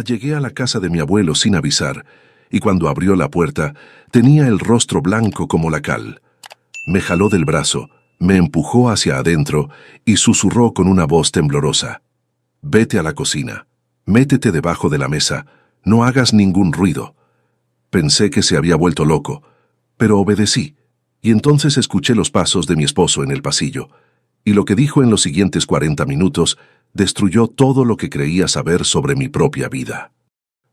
Llegué a la casa de mi abuelo sin avisar, y cuando abrió la puerta, tenía el rostro blanco como la cal. Me jaló del brazo, me empujó hacia adentro y susurró con una voz temblorosa: «Vete a la cocina, métete debajo de la mesa, no hagas ningún ruido». Pensé que se había vuelto loco, pero obedecí, y entonces escuché los pasos de mi esposo en el pasillo, y lo que dijo en los siguientes 40 minutos destruyó todo lo que creía saber sobre mi propia vida.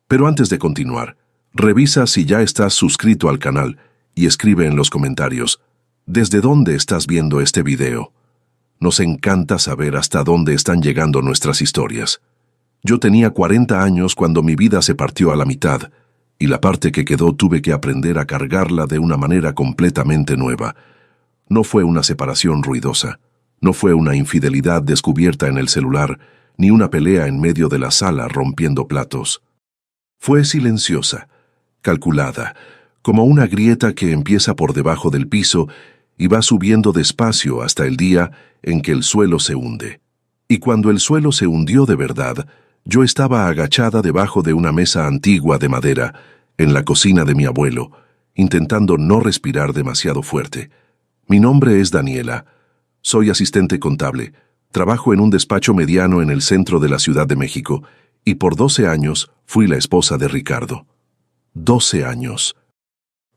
Pero antes de continuar, revisa si ya estás suscrito al canal y escribe en los comentarios ¿desde dónde estás viendo este video? Nos encanta saber hasta dónde están llegando nuestras historias. Yo tenía 40 años cuando mi vida se partió a la mitad, y la parte que quedó tuve que aprender a cargarla de una manera completamente nueva. No fue una separación ruidosa, no fue una infidelidad descubierta en el celular, ni una pelea en medio de la sala rompiendo platos. Fue silenciosa, calculada, como una grieta que empieza por debajo del piso y va subiendo despacio hasta el día en que el suelo se hunde. Y cuando el suelo se hundió de verdad, yo estaba agachada debajo de una mesa antigua de madera, en la cocina de mi abuelo, intentando no respirar demasiado fuerte. Mi nombre es Daniela. Soy asistente contable. Trabajo en un despacho mediano en el centro de la Ciudad de México, y por 12 años fui la esposa de Ricardo. 12 años.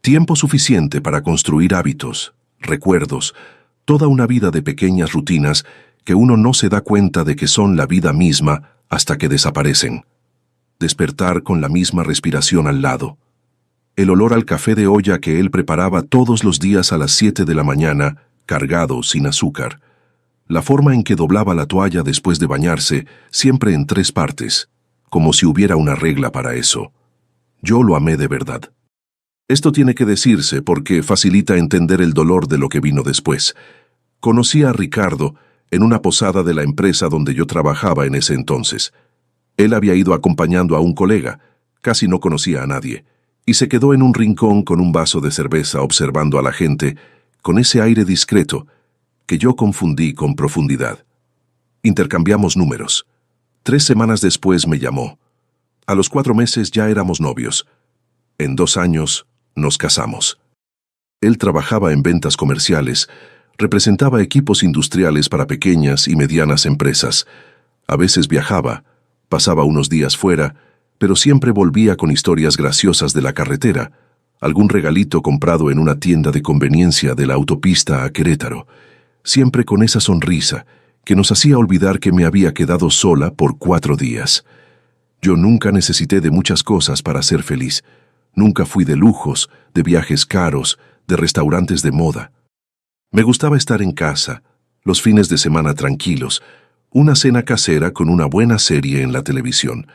Tiempo suficiente para construir hábitos, recuerdos, toda una vida de pequeñas rutinas que uno no se da cuenta de que son la vida misma hasta que desaparecen. Despertar con la misma respiración al lado. El olor al café de olla que él preparaba todos los días a las 7 de la mañana, cargado, sin azúcar. La forma en que doblaba la toalla después de bañarse, siempre en 3 partes, como si hubiera una regla para eso. Yo lo amé de verdad. Esto tiene que decirse porque facilita entender el dolor de lo que vino después. Conocí a Ricardo en una posada de la empresa donde yo trabajaba en ese entonces. Él había ido acompañando a un colega, casi no conocía a nadie, y se quedó en un rincón con un vaso de cerveza observando a la gente, con ese aire discreto que yo confundí con profundidad. Intercambiamos números. 3 semanas después me llamó. A los 4 meses ya éramos novios. En 2 años nos casamos. Él trabajaba en ventas comerciales, representaba equipos industriales para pequeñas y medianas empresas. A veces viajaba, pasaba unos días fuera, pero siempre volvía con historias graciosas de la carretera, algún regalito comprado en una tienda de conveniencia de la autopista a Querétaro, siempre con esa sonrisa que nos hacía olvidar que me había quedado sola por 4 días. Yo nunca necesité de muchas cosas para ser feliz. Nunca fui de lujos, de viajes caros, de restaurantes de moda. Me gustaba estar en casa, los fines de semana tranquilos, una cena casera con una buena serie en la televisión.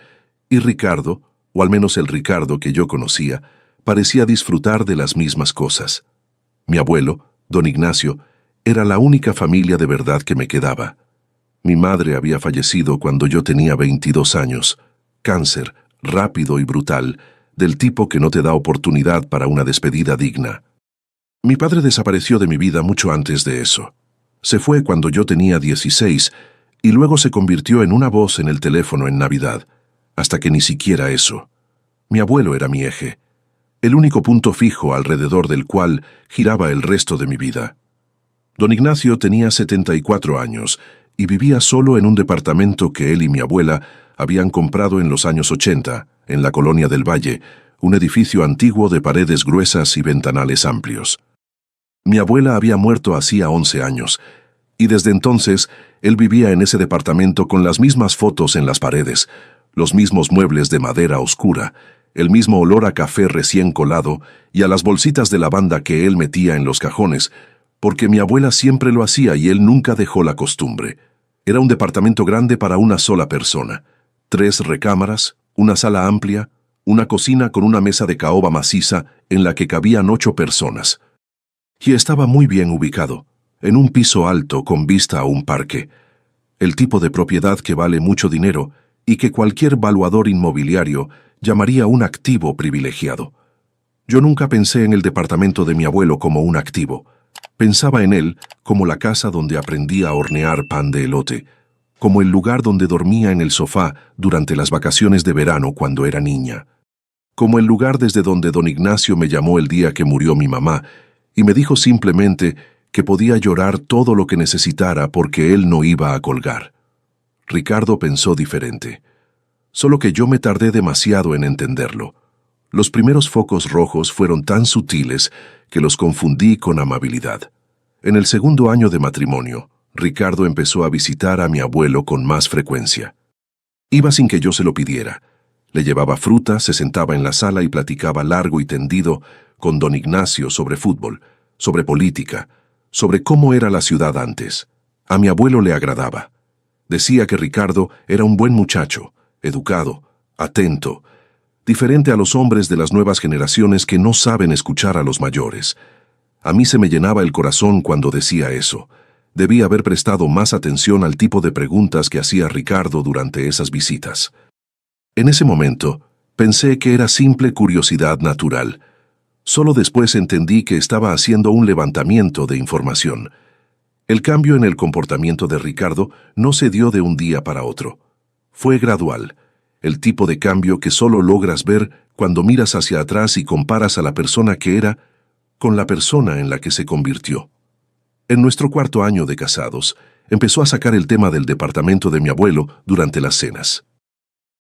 Y Ricardo, o al menos el Ricardo que yo conocía, parecía disfrutar de las mismas cosas. Mi abuelo, don Ignacio, era la única familia de verdad que me quedaba. Mi madre había fallecido cuando yo tenía 22 años. Cáncer, rápido y brutal, del tipo que no te da oportunidad para una despedida digna. Mi padre desapareció de mi vida mucho antes de eso. Se fue cuando yo tenía 16 y luego se convirtió en una voz en el teléfono en Navidad, hasta que ni siquiera eso. Mi abuelo era mi eje, el único punto fijo alrededor del cual giraba el resto de mi vida. Don Ignacio tenía 74 años y vivía solo en un departamento que él y mi abuela habían comprado en los años 80, en la Colonia del Valle, un edificio antiguo de paredes gruesas y ventanales amplios. Mi abuela había muerto hacía 11 años, y desde entonces él vivía en ese departamento con las mismas fotos en las paredes, los mismos muebles de madera oscura, el mismo olor a café recién colado y a las bolsitas de lavanda que él metía en los cajones, porque mi abuela siempre lo hacía y él nunca dejó la costumbre. Era un departamento grande para una sola persona. 3 recámaras, una sala amplia, una cocina con una mesa de caoba maciza en la que cabían 8 personas. Y estaba muy bien ubicado, en un piso alto con vista a un parque. El tipo de propiedad que vale mucho dinero y que cualquier valuador inmobiliario llamaría un activo privilegiado. Yo nunca pensé en el departamento de mi abuelo como un activo. Pensaba en él como la casa donde aprendí a hornear pan de elote, como el lugar donde dormía en el sofá durante las vacaciones de verano cuando era niña, como el lugar desde donde don Ignacio me llamó el día que murió mi mamá y me dijo simplemente que podía llorar todo lo que necesitara porque él no iba a colgar. Ricardo pensó diferente, solo que yo me tardé demasiado en entenderlo. Los primeros focos rojos fueron tan sutiles que los confundí con amabilidad. En el segundo año de matrimonio, Ricardo empezó a visitar a mi abuelo con más frecuencia. Iba sin que yo se lo pidiera. Le llevaba fruta, se sentaba en la sala y platicaba largo y tendido con don Ignacio sobre fútbol, sobre política, sobre cómo era la ciudad antes. A mi abuelo le agradaba. Decía que Ricardo era un buen muchacho, educado, atento, diferente a los hombres de las nuevas generaciones que no saben escuchar a los mayores. A mí se me llenaba el corazón cuando decía eso. Debí haber prestado más atención al tipo de preguntas que hacía Ricardo durante esas visitas. En ese momento, pensé que era simple curiosidad natural. Solo después entendí que estaba haciendo un levantamiento de información. El cambio en el comportamiento de Ricardo no se dio de un día para otro. Fue gradual, el tipo de cambio que solo logras ver cuando miras hacia atrás y comparas a la persona que era con la persona en la que se convirtió. En nuestro cuarto año de casados, empezó a sacar el tema del departamento de mi abuelo durante las cenas.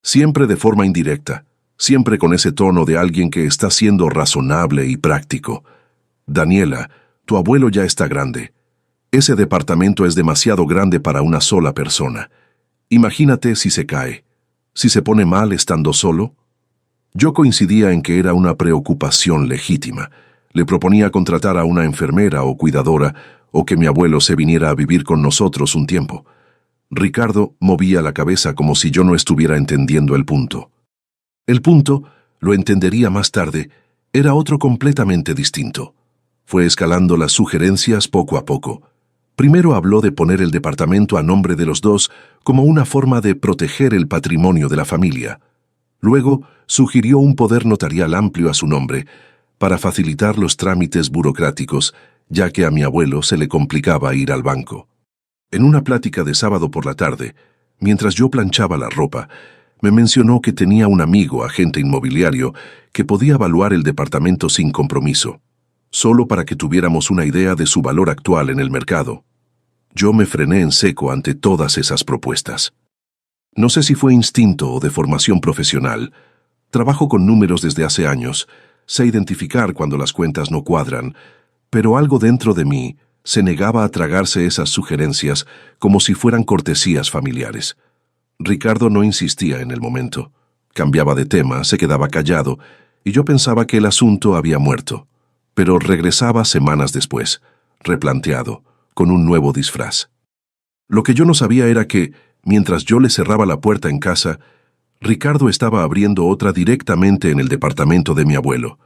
Siempre de forma indirecta, siempre con ese tono de alguien que está siendo razonable y práctico. Daniela, tu abuelo ya está grande. Ese departamento es demasiado grande para una sola persona. Imagínate si se cae, si se pone mal estando solo. Yo coincidía en que era una preocupación legítima. Le proponía contratar a una enfermera o cuidadora o que mi abuelo se viniera a vivir con nosotros un tiempo. Ricardo movía la cabeza como si yo no estuviera entendiendo el punto. El punto, lo entendería más tarde, era otro completamente distinto. Fue escalando las sugerencias poco a poco. Primero habló de poner el departamento a nombre de los dos como una forma de proteger el patrimonio de la familia. Luego sugirió un poder notarial amplio a su nombre para facilitar los trámites burocráticos, ya que a mi abuelo se le complicaba ir al banco. En una plática de sábado por la tarde, mientras yo planchaba la ropa, me mencionó que tenía un amigo, agente inmobiliario, que podía evaluar el departamento sin compromiso, solo para que tuviéramos una idea de su valor actual en el mercado. Yo me frené en seco ante todas esas propuestas. No sé si fue instinto o de formación profesional. Trabajo con números desde hace años, sé identificar cuando las cuentas no cuadran, pero algo dentro de mí se negaba a tragarse esas sugerencias como si fueran cortesías familiares. Ricardo no insistía en el momento. Cambiaba de tema, se quedaba callado, y yo pensaba que el asunto había muerto. Pero regresaba semanas después, replanteado, con un nuevo disfraz. Lo que yo no sabía era que, mientras yo le cerraba la puerta en casa, Ricardo estaba abriendo otra directamente en el departamento de mi abuelo.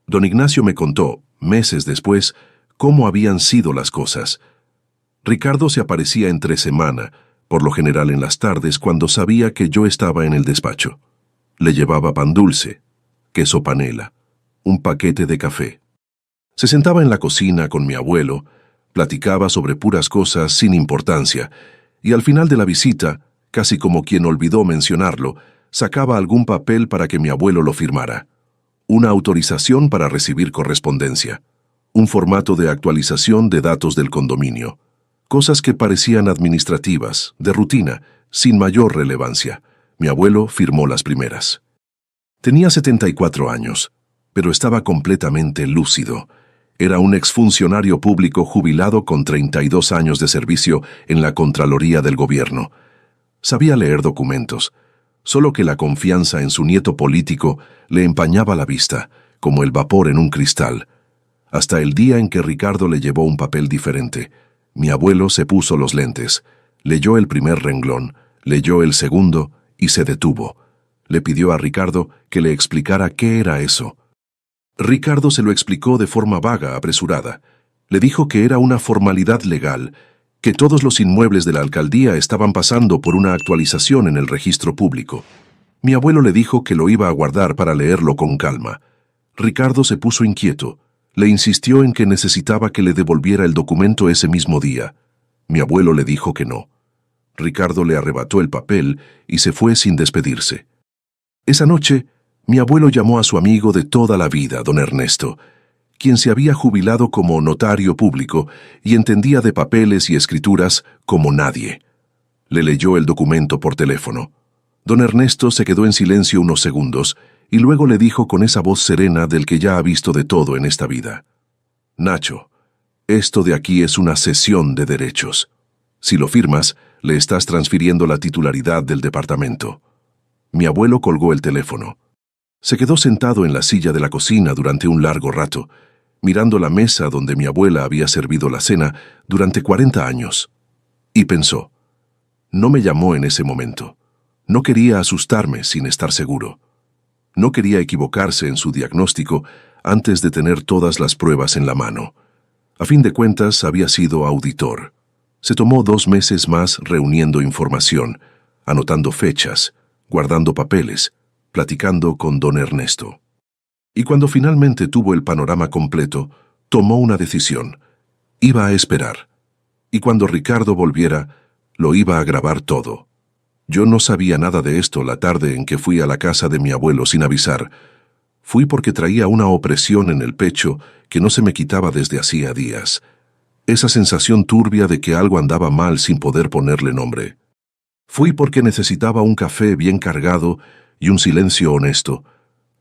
Don Ignacio me contó, meses después, cómo habían sido las cosas. Ricardo se aparecía entre semana, por lo general en las tardes cuando sabía que yo estaba en el despacho. Le llevaba pan dulce, queso panela, un paquete de café. Se sentaba en la cocina con mi abuelo, platicaba sobre puras cosas sin importancia, y al final de la visita, casi como quien olvidó mencionarlo, sacaba algún papel para que mi abuelo lo firmara. Una autorización para recibir correspondencia. Un formato de actualización de datos del condominio. Cosas que parecían administrativas, de rutina, sin mayor relevancia. Mi abuelo firmó las primeras. Tenía 74 años, pero estaba completamente lúcido. Era un exfuncionario público jubilado con 32 años de servicio en la Contraloría del Gobierno. Sabía leer documentos, solo que la confianza en su nieto político le empañaba la vista, como el vapor en un cristal. Hasta el día en que Ricardo le llevó un papel diferente. Mi abuelo se puso los lentes, leyó el primer renglón, leyó el segundo y se detuvo. Le pidió a Ricardo que le explicara qué era eso. Ricardo se lo explicó de forma vaga, apresurada. Le dijo que era una formalidad legal, que todos los inmuebles de la alcaldía estaban pasando por una actualización en el registro público. Mi abuelo le dijo que lo iba a guardar para leerlo con calma. Ricardo se puso inquieto. Le insistió en que necesitaba que le devolviera el documento ese mismo día. Mi abuelo le dijo que no. Ricardo le arrebató el papel y se fue sin despedirse. Esa noche, mi abuelo llamó a su amigo de toda la vida, don Ernesto, quien se había jubilado como notario público y entendía de papeles y escrituras como nadie. Le leyó el documento por teléfono. Don Ernesto se quedó en silencio unos segundos y luego le dijo con esa voz serena del que ya ha visto de todo en esta vida: Nacho, esto de aquí es una cesión de derechos. Si lo firmas, le estás transfiriendo la titularidad del departamento. Mi abuelo colgó el teléfono. Se quedó sentado en la silla de la cocina durante un largo rato, mirando la mesa donde mi abuela había servido la cena durante 40 años. Y pensó: no me llamó en ese momento. No quería asustarme sin estar seguro. No quería equivocarse en su diagnóstico antes de tener todas las pruebas en la mano. A fin de cuentas, había sido auditor. Se tomó 2 meses más reuniendo información, anotando fechas, guardando papeles, platicando con don Ernesto. Y cuando finalmente tuvo el panorama completo, tomó una decisión. Iba a esperar. Y cuando Ricardo volviera, lo iba a grabar todo. Yo no sabía nada de esto la tarde en que fui a la casa de mi abuelo sin avisar. Fui porque traía una opresión en el pecho que no se me quitaba desde hacía días. Esa sensación turbia de que algo andaba mal sin poder ponerle nombre. Fui porque necesitaba un café bien cargado y un silencio honesto,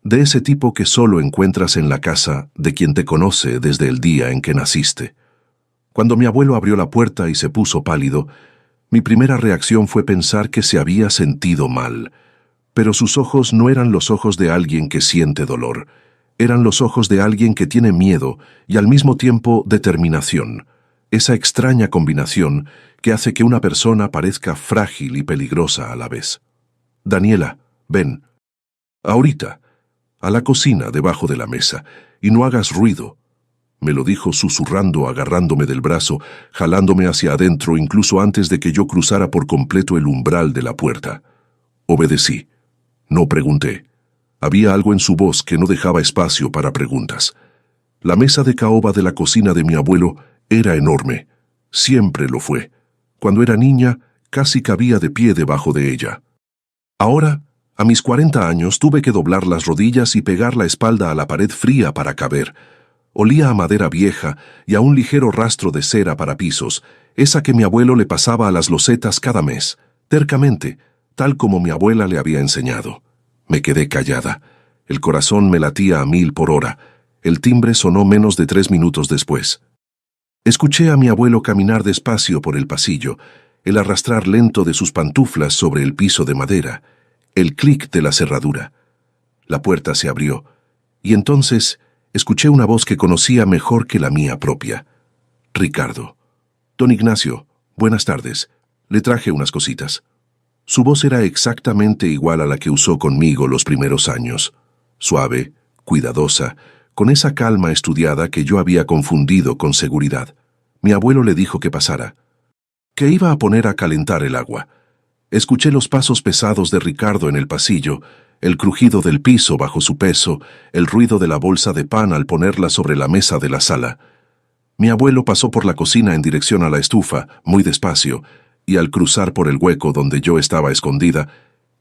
de ese tipo que solo encuentras en la casa de quien te conoce desde el día en que naciste. Cuando mi abuelo abrió la puerta y se puso pálido, mi primera reacción fue pensar que se había sentido mal, pero sus ojos no eran los ojos de alguien que siente dolor, eran los ojos de alguien que tiene miedo y al mismo tiempo determinación, esa extraña combinación que hace que una persona parezca frágil y peligrosa a la vez. Daniela, ven. Ahorita, a la cocina debajo de la mesa, y no hagas ruido. Me lo dijo susurrando, agarrándome del brazo, jalándome hacia adentro incluso antes de que yo cruzara por completo el umbral de la puerta. Obedecí. No pregunté. Había algo en su voz que no dejaba espacio para preguntas. La mesa de caoba de la cocina de mi abuelo era enorme. Siempre lo fue. Cuando era niña, casi cabía de pie debajo de ella. Ahora, a mis 40 años, tuve que doblar las rodillas y pegar la espalda a la pared fría para caber. Olía a madera vieja y a un ligero rastro de cera para pisos, esa que mi abuelo le pasaba a las losetas cada mes, tercamente, tal como mi abuela le había enseñado. Me quedé callada. El corazón me latía a 1000 por hora. El timbre sonó menos de 3 minutos después. Escuché a mi abuelo caminar despacio por el pasillo, el arrastrar lento de sus pantuflas sobre el piso de madera, el clic de la cerradura. La puerta se abrió, y entonces escuché una voz que conocía mejor que la mía propia. Ricardo. Don Ignacio, buenas tardes. Le traje unas cositas. Su voz era exactamente igual a la que usó conmigo los primeros años. Suave, cuidadosa, con esa calma estudiada que yo había confundido con seguridad. Mi abuelo le dijo que pasara, que iba a poner a calentar el agua. Escuché los pasos pesados de Ricardo en el pasillo, el crujido del piso bajo su peso, el ruido de la bolsa de pan al ponerla sobre la mesa de la sala. Mi abuelo pasó por la cocina en dirección a la estufa, muy despacio, y al cruzar por el hueco donde yo estaba escondida,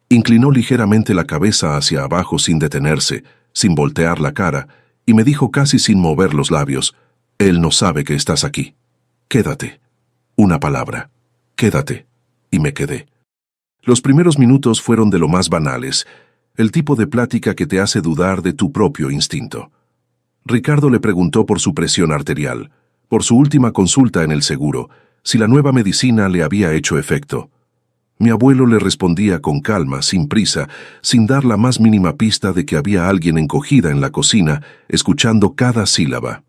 inclinó ligeramente la cabeza hacia abajo sin detenerse, sin voltear la cara, y me dijo casi sin mover los labios: «Él no sabe que estás aquí. Quédate». Una palabra. Quédate. Y me quedé. Los primeros minutos fueron de lo más banales, el tipo de plática que te hace dudar de tu propio instinto. Ricardo le preguntó por su presión arterial, por su última consulta en el seguro, si la nueva medicina le había hecho efecto. Mi abuelo le respondía con calma, sin prisa, sin dar la más mínima pista de que había alguien encogida en la cocina, escuchando cada sílaba.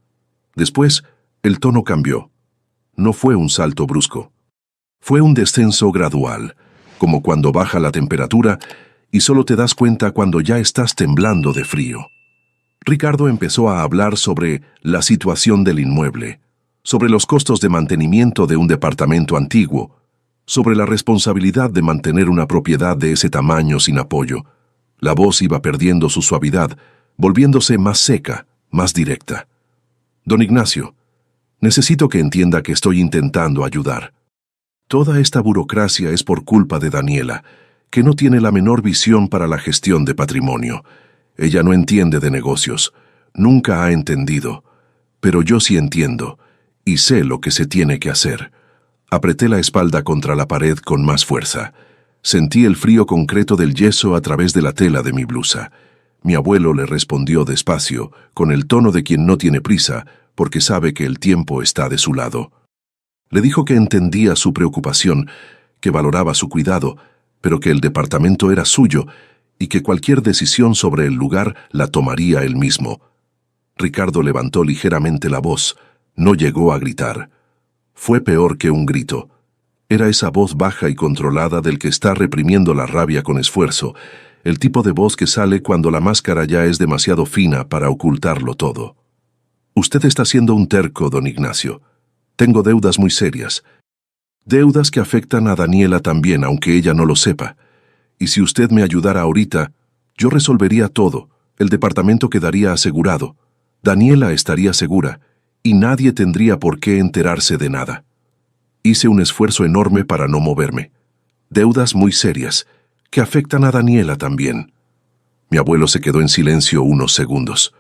Después, el tono cambió. No fue un salto brusco. Fue un descenso gradual, como cuando baja la temperatura y solo te das cuenta cuando ya estás temblando de frío. Ricardo empezó a hablar sobre la situación del inmueble, sobre los costos de mantenimiento de un departamento antiguo, sobre la responsabilidad de mantener una propiedad de ese tamaño sin apoyo. La voz iba perdiendo su suavidad, volviéndose más seca, más directa. «Don Ignacio, necesito que entienda que estoy intentando ayudar». Toda esta burocracia es por culpa de Daniela, que no tiene la menor visión para la gestión de patrimonio. Ella no entiende de negocios, nunca ha entendido, pero yo sí entiendo, y sé lo que se tiene que hacer. Apreté la espalda contra la pared con más fuerza. Sentí el frío concreto del yeso a través de la tela de mi blusa. Mi abuelo le respondió despacio, con el tono de quien no tiene prisa, porque sabe que el tiempo está de su lado. Le dijo que entendía su preocupación, que valoraba su cuidado, pero que el departamento era suyo y que cualquier decisión sobre el lugar la tomaría él mismo. Ricardo levantó ligeramente la voz, no llegó a gritar. Fue peor que un grito. Era esa voz baja y controlada del que está reprimiendo la rabia con esfuerzo, el tipo de voz que sale cuando la máscara ya es demasiado fina para ocultarlo todo. Usted está siendo un terco, don Ignacio. Tengo deudas muy serias. Deudas que afectan a Daniela también, aunque ella no lo sepa. Y si usted me ayudara ahorita, yo resolvería todo. El departamento quedaría asegurado. Daniela estaría segura, y nadie tendría por qué enterarse de nada. Hice un esfuerzo enorme para no moverme. Deudas muy serias, que afectan a Daniela también. Mi abuelo se quedó en silencio unos segundos.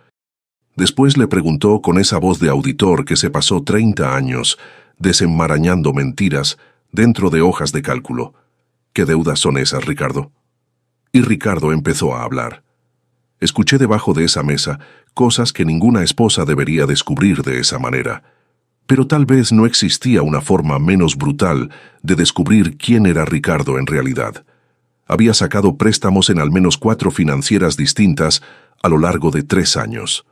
Después le preguntó con esa voz de auditor que se pasó 30 años desenmarañando mentiras dentro de hojas de cálculo. ¿Qué deudas son esas, Ricardo? Y Ricardo empezó a hablar. Escuché debajo de esa mesa cosas que ninguna esposa debería descubrir de esa manera. Pero tal vez no existía una forma menos brutal de descubrir quién era Ricardo en realidad. Había sacado préstamos en al menos 4 financieras distintas a lo largo de 3 años.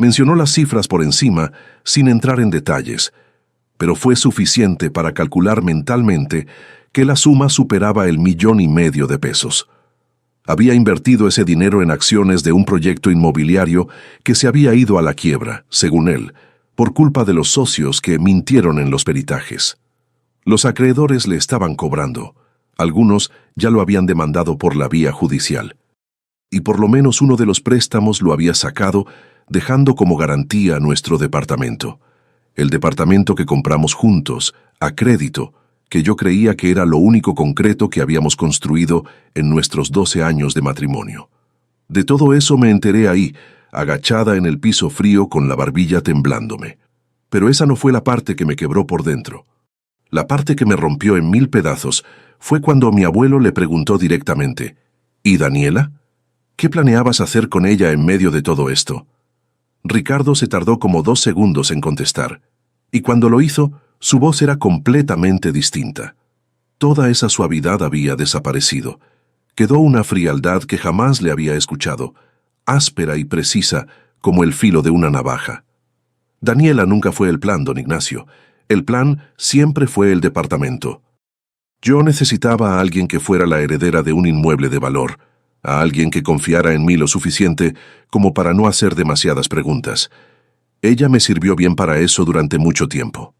Mencionó las cifras por encima, sin entrar en detalles, pero fue suficiente para calcular mentalmente que la suma superaba el 1,5 millones de pesos. Había invertido ese dinero en acciones de un proyecto inmobiliario que se había ido a la quiebra, según él, por culpa de los socios que mintieron en los peritajes. Los acreedores le estaban cobrando. Algunos ya lo habían demandado por la vía judicial. Y por lo menos uno de los préstamos lo había sacado, dejando como garantía nuestro departamento. El departamento que compramos juntos, a crédito, que yo creía que era lo único concreto que habíamos construido en nuestros 12 años de matrimonio. De todo eso me enteré ahí, agachada en el piso frío con la barbilla temblándome. Pero esa no fue la parte que me quebró por dentro. La parte que me rompió en 1000 pedazos fue cuando mi abuelo le preguntó directamente, ¿y Daniela? ¿Qué planeabas hacer con ella en medio de todo esto? Ricardo se tardó como 2 segundos en contestar, y cuando lo hizo, su voz era completamente distinta. Toda esa suavidad había desaparecido. Quedó una frialdad que jamás le había escuchado, áspera y precisa como el filo de una navaja. Daniela nunca fue el plan, don Ignacio. El plan siempre fue el departamento. Yo necesitaba a alguien que fuera la heredera de un inmueble de valor, a alguien que confiara en mí lo suficiente como para no hacer demasiadas preguntas. Ella me sirvió bien para eso durante mucho tiempo.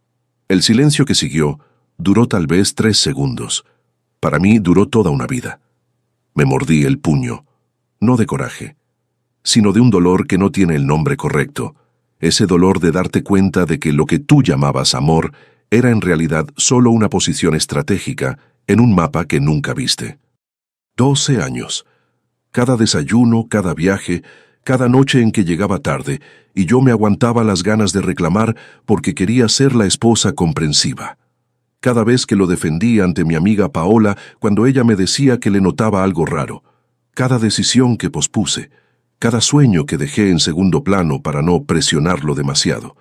El silencio que siguió duró tal vez 3 segundos. Para mí duró toda una vida. Me mordí el puño, no de coraje, sino de un dolor que no tiene el nombre correcto, ese dolor de darte cuenta de que lo que tú llamabas amor era en realidad solo una posición estratégica en un mapa que nunca viste. 12 años. Cada desayuno, cada viaje, cada noche en que llegaba tarde, y yo me aguantaba las ganas de reclamar porque quería ser la esposa comprensiva. Cada vez que lo defendí ante mi amiga Paola cuando ella me decía que le notaba algo raro. Cada decisión que pospuse. Cada sueño que dejé en segundo plano para no presionarlo demasiado.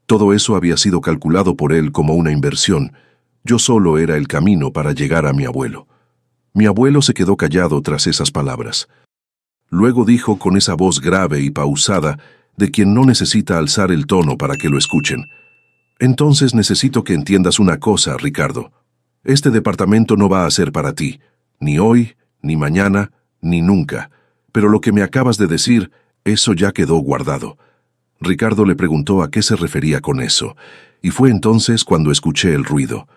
Todo eso había sido calculado por él como una inversión. Yo solo era el camino para llegar a mi abuelo. Mi abuelo se quedó callado tras esas palabras. Luego dijo con esa voz grave y pausada de quien no necesita alzar el tono para que lo escuchen. Entonces necesito que entiendas una cosa, Ricardo. Este departamento no va a ser para ti, ni hoy, ni mañana, ni nunca. Pero lo que me acabas de decir, eso ya quedó guardado. Ricardo le preguntó a qué se refería con eso, y fue entonces cuando escuché el ruido.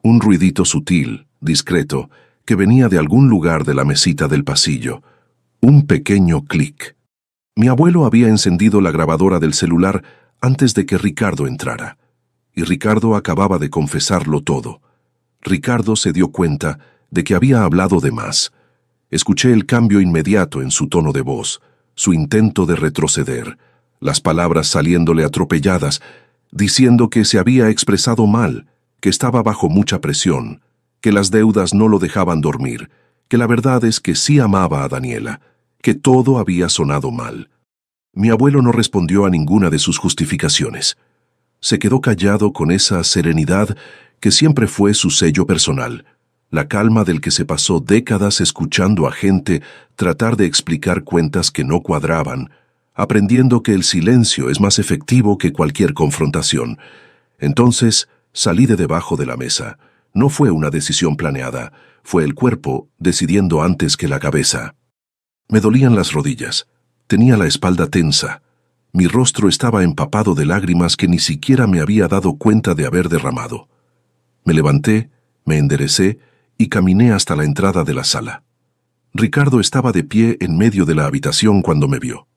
Un ruidito sutil, discreto, que venía de algún lugar de la mesita del pasillo. Un pequeño clic. Mi abuelo había encendido la grabadora del celular antes de que Ricardo entrara. Y Ricardo acababa de confesarlo todo. Ricardo se dio cuenta de que había hablado de más. Escuché el cambio inmediato en su tono de voz, su intento de retroceder, las palabras saliéndole atropelladas, diciendo que se había expresado mal, que estaba bajo mucha presión, que las deudas no lo dejaban dormir, que la verdad es que sí amaba a Daniela, que todo había sonado mal. Mi abuelo no respondió a ninguna de sus justificaciones. Se quedó callado con esa serenidad que siempre fue su sello personal, la calma del que se pasó décadas escuchando a gente tratar de explicar cuentas que no cuadraban, aprendiendo que el silencio es más efectivo que cualquier confrontación. Entonces salí de debajo de la mesa. No fue una decisión planeada, fue el cuerpo decidiendo antes que la cabeza. Me dolían las rodillas, tenía la espalda tensa. Mi rostro estaba empapado de lágrimas que ni siquiera me había dado cuenta de haber derramado. Me levanté, me enderecé y caminé hasta la entrada de la sala. Ricardo estaba de pie en medio de la habitación cuando me vio.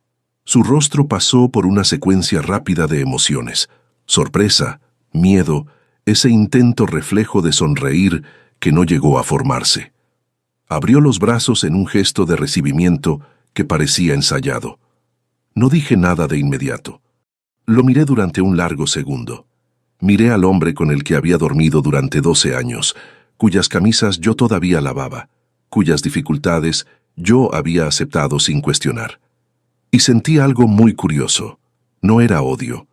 Su rostro pasó por una secuencia rápida de emociones: sorpresa, miedo, ese intento reflejo de sonreír que no llegó a formarse. Abrió los brazos en un gesto de recibimiento que parecía ensayado. No dije nada de inmediato. Lo miré durante un largo segundo. Miré al hombre con el que había dormido durante 12 años, cuyas camisas yo todavía lavaba, cuyas dificultades yo había aceptado sin cuestionar. Y sentí algo muy curioso. No era odio.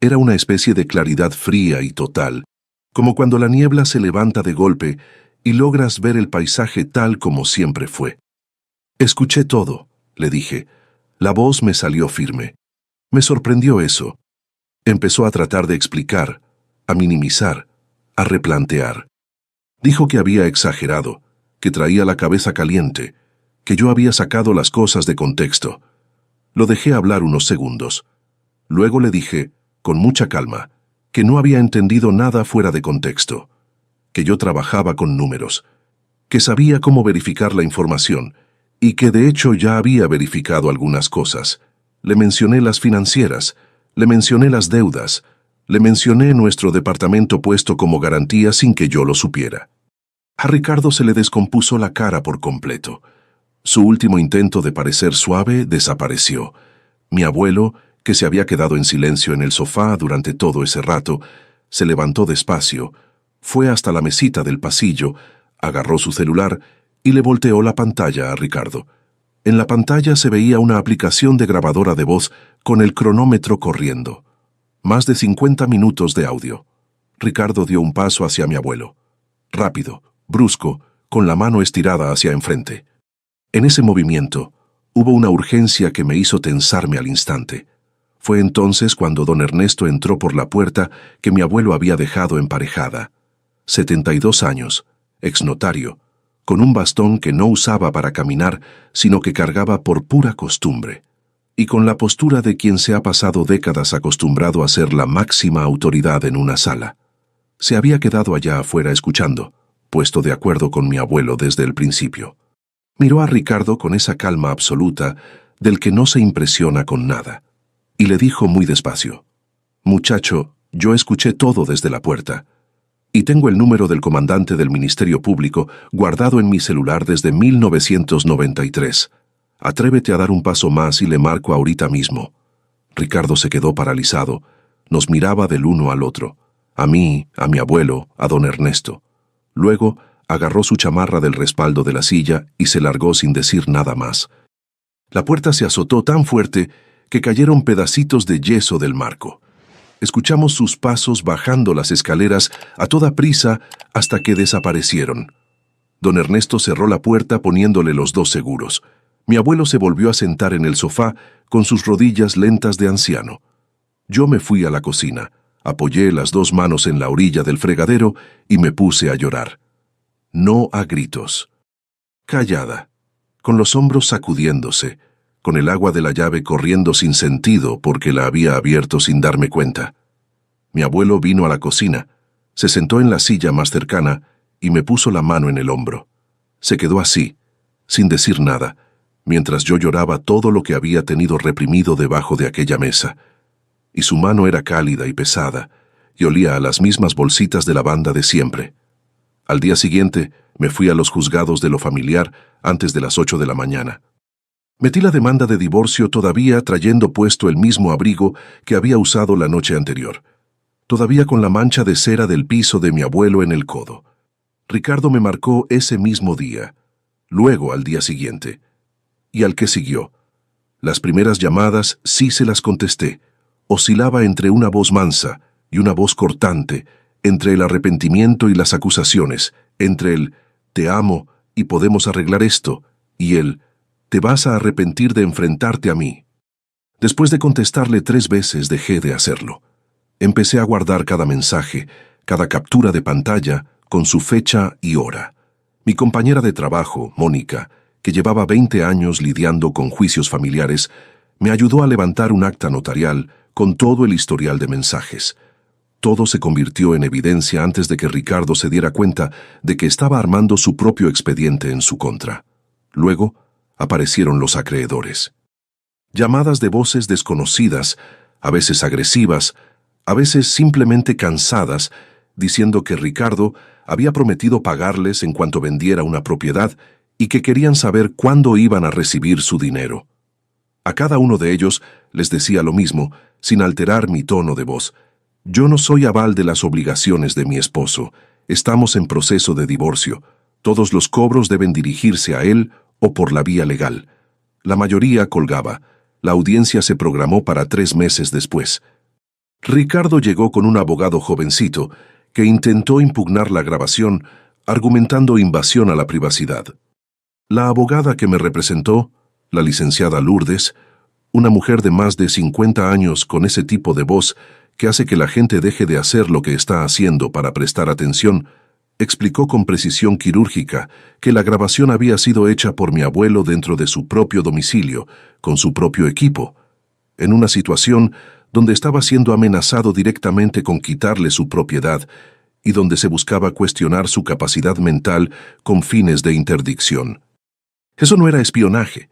Era una especie de claridad fría y total, como cuando la niebla se levanta de golpe y logras ver el paisaje tal como siempre fue. «Escuché todo», le dije. La voz me salió firme. Me sorprendió eso. Empezó a tratar de explicar, a minimizar, a replantear. Dijo que había exagerado, que traía la cabeza caliente, que yo había sacado las cosas de contexto. Lo dejé hablar unos segundos. Luego le dije, con mucha calma, que no había entendido nada fuera de contexto, que yo trabajaba con números, que sabía cómo verificar la información y que de hecho ya había verificado algunas cosas. Le mencioné las financieras, le mencioné las deudas, le mencioné nuestro departamento puesto como garantía sin que yo lo supiera. A Ricardo se le descompuso la cara por completo. Su último intento de parecer suave desapareció. Mi abuelo, que se había quedado en silencio en el sofá durante todo ese rato, se levantó despacio, fue hasta la mesita del pasillo, agarró su celular y le volteó la pantalla a Ricardo. En la pantalla se veía una aplicación de grabadora de voz con el cronómetro corriendo. Más de 50 minutos de audio. Ricardo dio un paso hacia mi abuelo. Rápido, brusco, con la mano estirada hacia enfrente. En ese movimiento, hubo una urgencia que me hizo tensarme al instante. Fue entonces cuando don Ernesto entró por la puerta que mi abuelo había dejado emparejada. 72 años, exnotario, con un bastón que no usaba para caminar, sino que cargaba por pura costumbre, y con la postura de quien se ha pasado décadas acostumbrado a ser la máxima autoridad en una sala. Se había quedado allá afuera escuchando, puesto de acuerdo con mi abuelo desde el principio. Miró a Ricardo con esa calma absoluta del que no se impresiona con nada, y le dijo muy despacio: «Muchacho, yo escuché todo desde la puerta, y tengo el número del comandante del Ministerio Público guardado en mi celular desde 1993. Atrévete a dar un paso más y le marco ahorita mismo». Ricardo se quedó paralizado, nos miraba del uno al otro, a mí, a mi abuelo, a don Ernesto. Luego agarró su chamarra del respaldo de la silla y se largó sin decir nada más. La puerta se azotó tan fuerte que cayeron pedacitos de yeso del marco. Escuchamos sus pasos bajando las escaleras a toda prisa hasta que desaparecieron. Don Ernesto cerró la puerta poniéndole los dos seguros. Mi abuelo se volvió a sentar en el sofá con sus rodillas lentas de anciano. Yo me fui a la cocina, apoyé las dos manos en la orilla del fregadero y me puse a llorar. No a gritos. Callada, con los hombros sacudiéndose, con el agua de la llave corriendo sin sentido porque la había abierto sin darme cuenta. Mi abuelo vino a la cocina, se sentó en la silla más cercana y me puso la mano en el hombro. Se quedó así, sin decir nada, mientras yo lloraba todo lo que había tenido reprimido debajo de aquella mesa. Y su mano era cálida y pesada, y olía a las mismas bolsitas de lavanda de siempre. Al día siguiente, me fui a los juzgados de lo familiar antes de las 8 de la mañana. Metí la demanda de divorcio todavía trayendo puesto el mismo abrigo que había usado la noche anterior, todavía con la mancha de cera del piso de mi abuelo en el codo. Ricardo me marcó ese mismo día, luego al día siguiente, y al que siguió. Las primeras llamadas sí se las contesté. Oscilaba entre una voz mansa y una voz cortante, entre el arrepentimiento y las acusaciones, entre el «te amo y podemos arreglar esto» y el «te vas a arrepentir de enfrentarte a mí». Después de contestarle 3 veces dejé de hacerlo. Empecé a guardar cada mensaje, cada captura de pantalla, con su fecha y hora. Mi compañera de trabajo, Mónica, que llevaba 20 años lidiando con juicios familiares, me ayudó a levantar un acta notarial con todo el historial de mensajes. Todo se convirtió en evidencia antes de que Ricardo se diera cuenta de que estaba armando su propio expediente en su contra. Luego, aparecieron los acreedores. Llamadas de voces desconocidas, a veces agresivas, a veces simplemente cansadas, diciendo que Ricardo había prometido pagarles en cuanto vendiera una propiedad y que querían saber cuándo iban a recibir su dinero. A cada uno de ellos les decía lo mismo, sin alterar mi tono de voz. Yo no soy aval de las obligaciones de mi esposo. Estamos en proceso de divorcio. Todos los cobros deben dirigirse a él o por la vía legal. La mayoría colgaba. La audiencia se programó para 3 meses después. Ricardo llegó con un abogado jovencito que intentó impugnar la grabación, argumentando invasión a la privacidad. La abogada que me representó, la licenciada Lourdes, una mujer de más de 50 años con ese tipo de voz que hace que la gente deje de hacer lo que está haciendo para prestar atención, explicó con precisión quirúrgica que la grabación había sido hecha por mi abuelo dentro de su propio domicilio, con su propio equipo, en una situación donde estaba siendo amenazado directamente con quitarle su propiedad y donde se buscaba cuestionar su capacidad mental con fines de interdicción. Eso no era espionaje,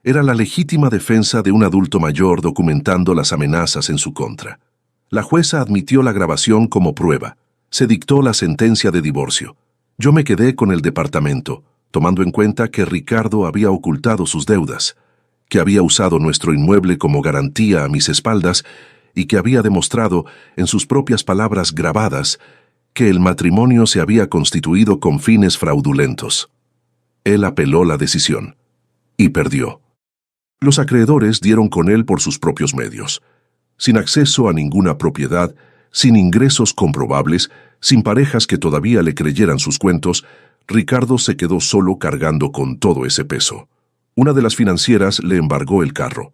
era la legítima defensa de un adulto mayor documentando las amenazas en su contra. La jueza admitió la grabación como prueba. Se dictó la sentencia de divorcio. Yo me quedé con el departamento, tomando en cuenta que Ricardo había ocultado sus deudas, que había usado nuestro inmueble como garantía a mis espaldas y que había demostrado, en sus propias palabras grabadas, que el matrimonio se había constituido con fines fraudulentos. Él apeló la decisión y perdió. Los acreedores dieron con él por sus propios medios, sin acceso a ninguna propiedad, sin ingresos comprobables, sin parejas que todavía le creyeran sus cuentos. Ricardo se quedó solo cargando con todo ese peso. Una de las financieras le embargó el carro.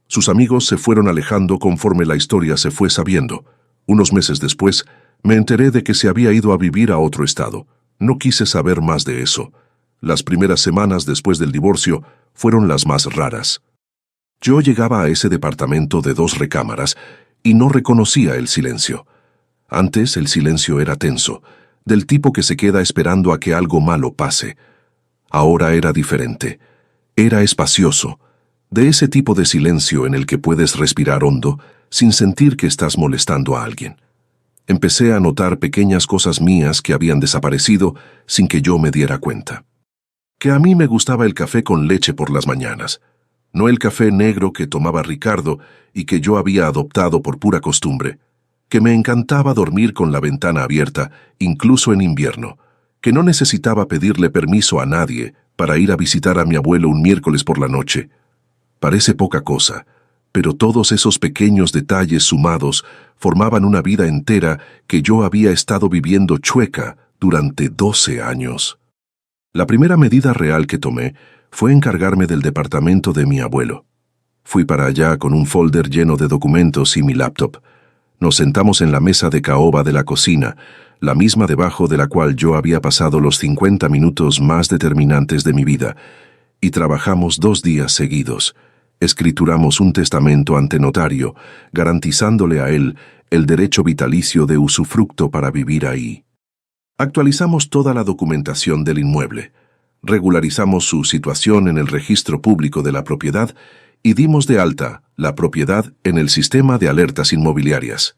Sus amigos se fueron alejando conforme la historia se fue sabiendo. Unos meses después, me enteré de que se había ido a vivir a otro estado. No quise saber más de eso. Las primeras semanas después del divorcio fueron las más raras. Yo llegaba a ese departamento de 2 recámaras y no reconocía el silencio. Antes el silencio era tenso, del tipo que se queda esperando a que algo malo pase. Ahora era diferente. Era espacioso, de ese tipo de silencio en el que puedes respirar hondo sin sentir que estás molestando a alguien. Empecé a notar pequeñas cosas mías que habían desaparecido sin que yo me diera cuenta. Que a mí me gustaba el café con leche por las mañanas, no el café negro que tomaba Ricardo y que yo había adoptado por pura costumbre, que me encantaba dormir con la ventana abierta, incluso en invierno, que no necesitaba pedirle permiso a nadie para ir a visitar a mi abuelo un miércoles por la noche. Parece poca cosa, pero todos esos pequeños detalles sumados formaban una vida entera que yo había estado viviendo chueca durante 12 años. La primera medida real que tomé fue encargarme del departamento de mi abuelo. Fui para allá con un folder lleno de documentos y mi laptop. Nos sentamos en la mesa de caoba de la cocina, la misma debajo de la cual yo había pasado los 50 minutos más determinantes de mi vida, y trabajamos 2 días seguidos. Escrituramos un testamento ante notario, garantizándole a él el derecho vitalicio de usufructo para vivir ahí. Actualizamos toda la documentación del inmueble, regularizamos su situación en el registro público de la propiedad y dimos de alta la propiedad en el sistema de alertas inmobiliarias.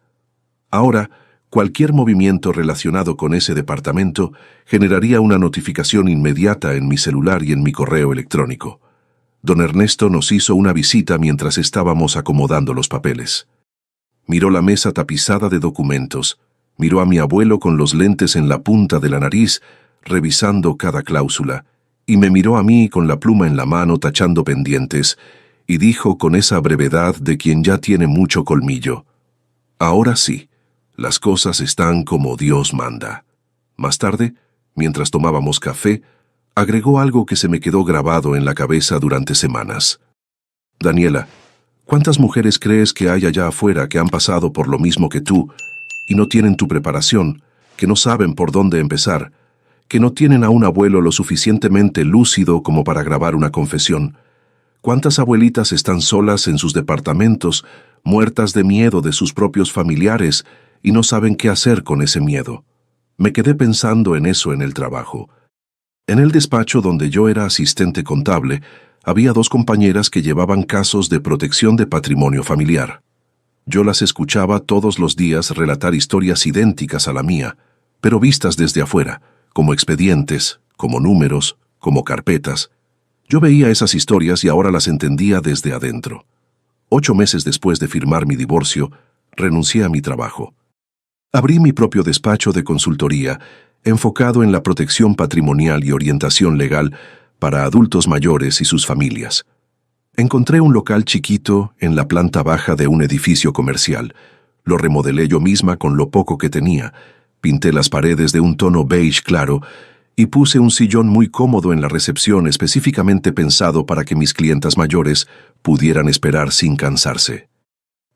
Ahora, Cualquier movimiento relacionado con ese departamento generaría una notificación inmediata en mi celular y en mi correo electrónico. Don Ernesto nos hizo una visita mientras estábamos acomodando los papeles. Miró la mesa tapizada de documentos, miró a mi abuelo con los lentes en la punta de la nariz, revisando cada cláusula, y me miró a mí con la pluma en la mano tachando pendientes, y dijo con esa brevedad de quien ya tiene mucho colmillo: «Ahora sí, las cosas están como Dios manda». Más tarde, mientras tomábamos café, agregó algo que se me quedó grabado en la cabeza durante semanas. «Daniela, ¿cuántas mujeres crees que hay allá afuera que han pasado por lo mismo que tú y no tienen tu preparación, que no saben por dónde empezar, que no tienen a un abuelo lo suficientemente lúcido como para grabar una confesión? ¿Cuántas abuelitas están solas en sus departamentos, muertas de miedo de sus propios familiares y no saben qué hacer con ese miedo?» Me quedé pensando en eso en el trabajo. En el despacho donde yo era asistente contable, había 2 compañeras que llevaban casos de protección de patrimonio familiar. Yo las escuchaba todos los días relatar historias idénticas a la mía, pero vistas desde afuera, como expedientes, como números, como carpetas. Yo veía esas historias y ahora las entendía desde adentro. 8 meses después de firmar mi divorcio, renuncié a mi trabajo. Abrí mi propio despacho de consultoría, enfocado en la protección patrimonial y orientación legal para adultos mayores y sus familias. Encontré un local chiquito en la planta baja de un edificio comercial. Lo remodelé yo misma con lo poco que tenía. Pinté las paredes de un tono beige claro y puse un sillón muy cómodo en la recepción específicamente pensado para que mis clientas mayores pudieran esperar sin cansarse.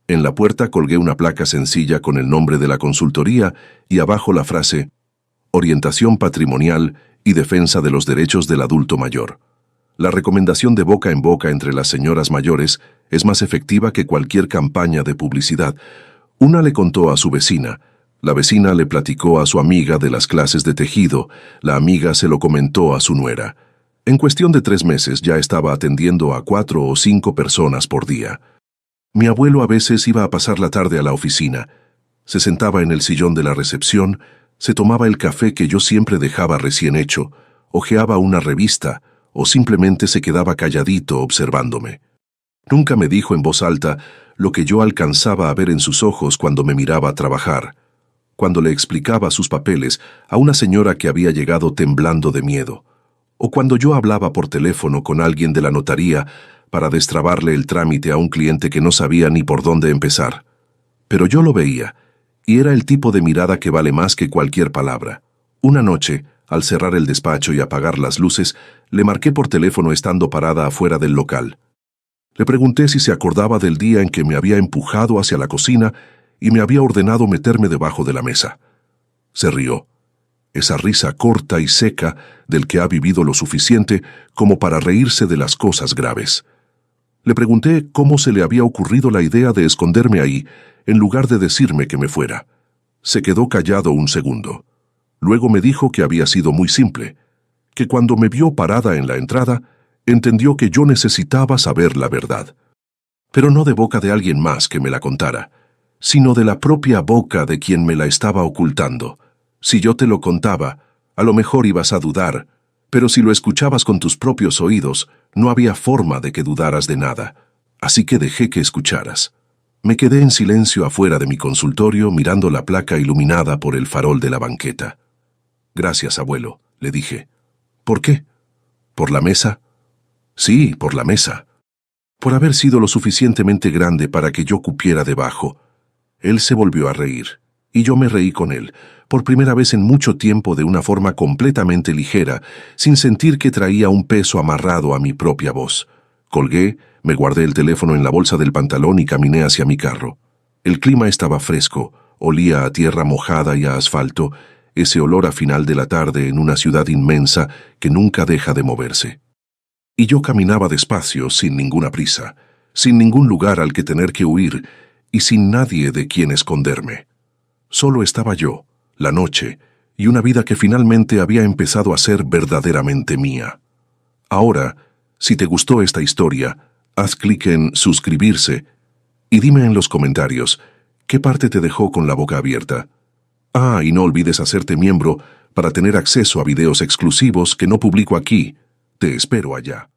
En la puerta colgué una placa sencilla con el nombre de la consultoría y abajo la frase: «Orientación patrimonial y defensa de los derechos del adulto mayor». La recomendación de boca en boca entre las señoras mayores es más efectiva que cualquier campaña de publicidad. Una le contó a su vecina, la vecina le platicó a su amiga de las clases de tejido, la amiga se lo comentó a su nuera. En cuestión de 3 meses ya estaba atendiendo a 4 o 5 personas por día. Mi abuelo a veces iba a pasar la tarde a la oficina. Se sentaba en el sillón de la recepción, se tomaba el café que yo siempre dejaba recién hecho, hojeaba una revista o simplemente se quedaba calladito observándome. Nunca me dijo en voz alta lo que yo alcanzaba a ver en sus ojos cuando me miraba trabajar, cuando le explicaba sus papeles a una señora que había llegado temblando de miedo, o cuando yo hablaba por teléfono con alguien de la notaría para destrabarle el trámite a un cliente que no sabía ni por dónde empezar. Pero yo lo veía, y era el tipo de mirada que vale más que cualquier palabra. Una noche, al cerrar el despacho y apagar las luces, le marqué por teléfono estando parada afuera del local. Le pregunté si se acordaba del día en que me había empujado hacia la cocina y me había ordenado meterme debajo de la mesa. Se rió. Esa risa corta y seca del que ha vivido lo suficiente como para reírse de las cosas graves. Le pregunté cómo se le había ocurrido la idea de esconderme ahí, en lugar de decirme que me fuera. Se quedó callado un segundo. Luego me dijo que había sido muy simple, que cuando me vio parada en la entrada, entendió que yo necesitaba saber la verdad. Pero no de boca de alguien más que me la contara, sino de la propia boca de quien me la estaba ocultando. Si yo te lo contaba, a lo mejor ibas a dudar, pero si lo escuchabas con tus propios oídos, no había forma de que dudaras de nada. Así que dejé que escucharas. Me quedé en silencio afuera de mi consultorio mirando la placa iluminada por el farol de la banqueta. «Gracias, abuelo», le dije. «¿Por qué? ¿Por la mesa?» «Sí, por la mesa. Por haber sido lo suficientemente grande para que yo cupiera debajo». Él se volvió a reír, y yo me reí con él, por primera vez en mucho tiempo de una forma completamente ligera, sin sentir que traía un peso amarrado a mi propia voz. Colgué, me guardé el teléfono en la bolsa del pantalón y caminé hacia mi carro. El clima estaba fresco, olía a tierra mojada y a asfalto, ese olor a final de la tarde en una ciudad inmensa que nunca deja de moverse. Y yo caminaba despacio, sin ninguna prisa, sin ningún lugar al que tener que huir y sin nadie de quien esconderme. Solo estaba yo, la noche, y una vida que finalmente había empezado a ser verdaderamente mía. Ahora, si te gustó esta historia, haz clic en suscribirse y dime en los comentarios qué parte te dejó con la boca abierta. Ah, y no olvides hacerte miembro para tener acceso a videos exclusivos que no publico aquí. Te espero allá.